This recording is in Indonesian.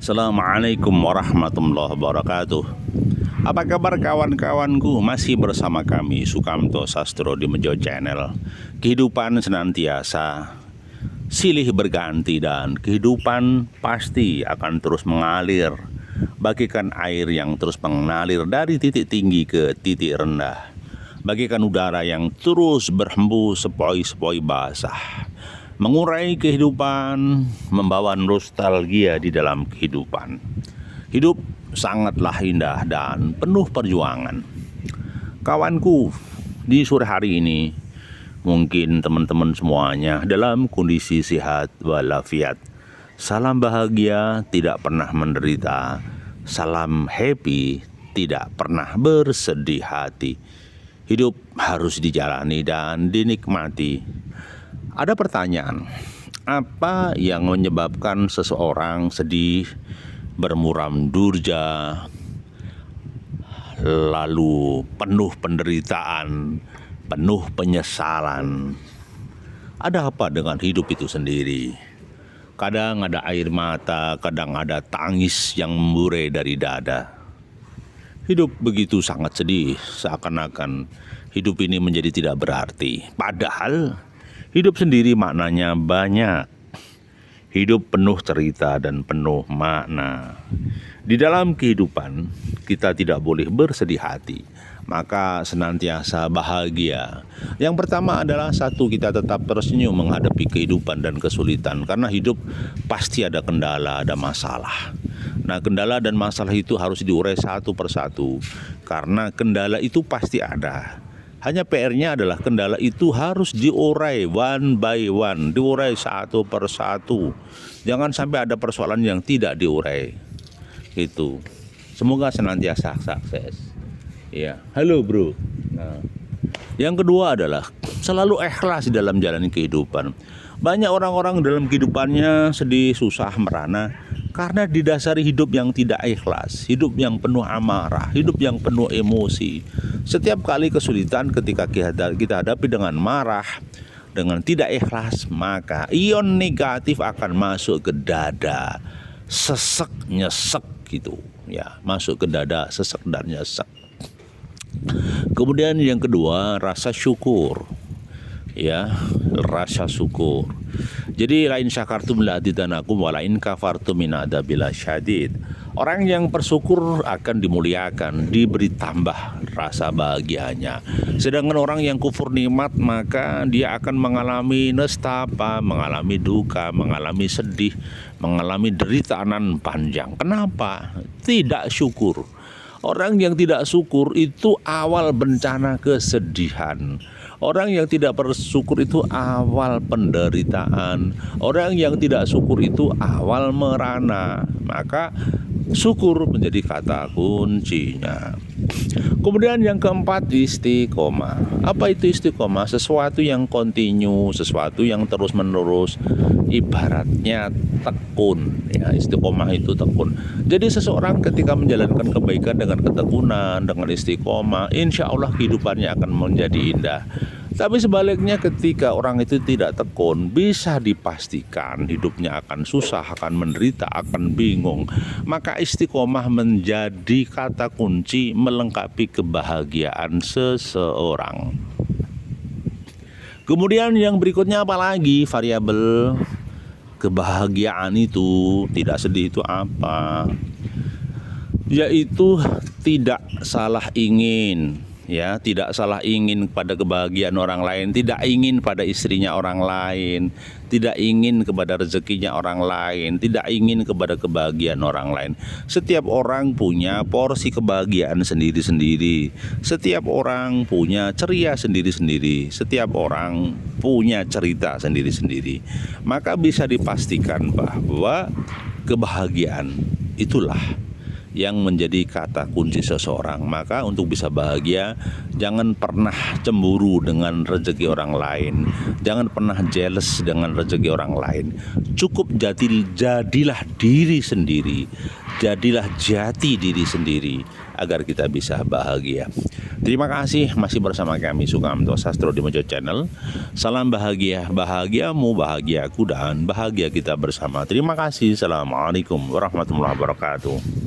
Assalamualaikum warahmatullahi wabarakatuh. Apa kabar kawan-kawanku? Masih bersama kami Sukamto Sastro di Mejo Channel. Kehidupan senantiasa silih berganti dan kehidupan pasti akan terus mengalir bagaikan air yang terus mengalir dari titik tinggi ke titik rendah, bagaikan udara yang terus berhembus sepoi-sepoi basah, mengurai kehidupan, membawa nostalgia di dalam kehidupan. Hidup sangatlah indah dan penuh perjuangan. Kawanku, di sore hari ini mungkin teman-teman semuanya dalam kondisi sehat walafiat. Salam bahagia, tidak pernah menderita. Salam happy, tidak pernah bersedih hati. Hidup harus dijalani dan dinikmati. Ada pertanyaan, apa yang menyebabkan seseorang sedih, bermuram durja, lalu penuh penderitaan, penuh penyesalan? Ada apa dengan hidup itu sendiri? Kadang ada air mata, kadang ada tangis yang memburai dari dada. Hidup begitu sangat sedih, seakan-akan hidup ini menjadi tidak berarti. Padahal hidup sendiri maknanya banyak. Hidup penuh cerita dan penuh makna. Di dalam kehidupan kita tidak boleh bersedih hati, maka senantiasa bahagia. Yang pertama adalah satu, kita tetap tersenyum menghadapi kehidupan dan kesulitan, karena hidup pasti ada kendala, ada masalah. Nah, kendala dan masalah itu harus diurai satu persatu, karena kendala itu pasti ada. Hanya PR-nya adalah kendala itu harus diurai one by one, diurai satu persatu. Jangan sampai ada persoalan yang tidak diurai. Itu. Semoga senantiasa sukses. Ya, halo bro. Nah, yang kedua adalah selalu ikhlas di dalam jalan kehidupan. Banyak orang-orang dalam kehidupannya sedih, susah, merana karena didasari hidup yang tidak ikhlas, hidup yang penuh amarah, hidup yang penuh emosi. Setiap kali kesulitan ketika kita hadapi dengan marah, dengan tidak ikhlas, maka ion negatif akan masuk ke dada, sesek, nyesek gitu. Ya, masuk ke dada, sesek dan nyesek. Kemudian yang kedua, rasa syukur. Ya, rasa syukur. Jadi lain syakartum la azidannakum wa lain kafartum min adzabil syadid. Orang yang bersyukur akan dimuliakan, diberi tambah rasa bahagianya. Sedangkan orang yang kufur nikmat, maka dia akan mengalami nestapa, mengalami duka, mengalami sedih, mengalami deritanan panjang. Kenapa? Tidak syukur. Orang yang tidak syukur itu awal bencana kesedihan. Orang yang tidak bersyukur itu awal penderitaan. Orang yang tidak syukur itu awal merana. Maka syukur menjadi kata kuncinya. Kemudian yang keempat, istiqomah. Apa itu istiqomah? Sesuatu yang kontinu, sesuatu yang terus menerus. Ibaratnya tekun. Ya, istiqomah itu tekun. Jadi seseorang ketika menjalankan kebaikan dengan ketekunan, dengan istiqomah, insya Allah kehidupannya akan menjadi indah. Tapi sebaliknya ketika orang itu tidak tekun, bisa dipastikan hidupnya akan susah, akan menderita, akan bingung. Maka istiqomah menjadi kata kunci melengkapi kebahagiaan seseorang. Kemudian yang berikutnya apa lagi variabel kebahagiaan itu, tidak sedih itu apa? Yaitu tidak salah ingin. Ya, tidak salah ingin pada kebahagiaan orang lain, tidak ingin pada istrinya orang lain, tidak ingin kepada rezekinya orang lain, tidak ingin kepada kebahagiaan orang lain. Setiap orang punya porsi kebahagiaan sendiri-sendiri. Setiap orang punya ceria sendiri-sendiri. Setiap orang punya cerita sendiri-sendiri. Maka bisa dipastikan bahwa kebahagiaan itulah yang menjadi kata kunci seseorang. Maka untuk bisa bahagia, jangan pernah cemburu dengan rezeki orang lain, jangan pernah jealous dengan rezeki orang lain. Cukup jadilah diri sendiri, jadilah jati diri sendiri agar kita bisa bahagia. Terima kasih masih bersama kami Sukamto Sastro di Mojo Channel. Salam bahagia, bahagiamu, bahagiaku, dan bahagia kita bersama. Terima kasih. Assalamualaikum warahmatullahi wabarakatuh.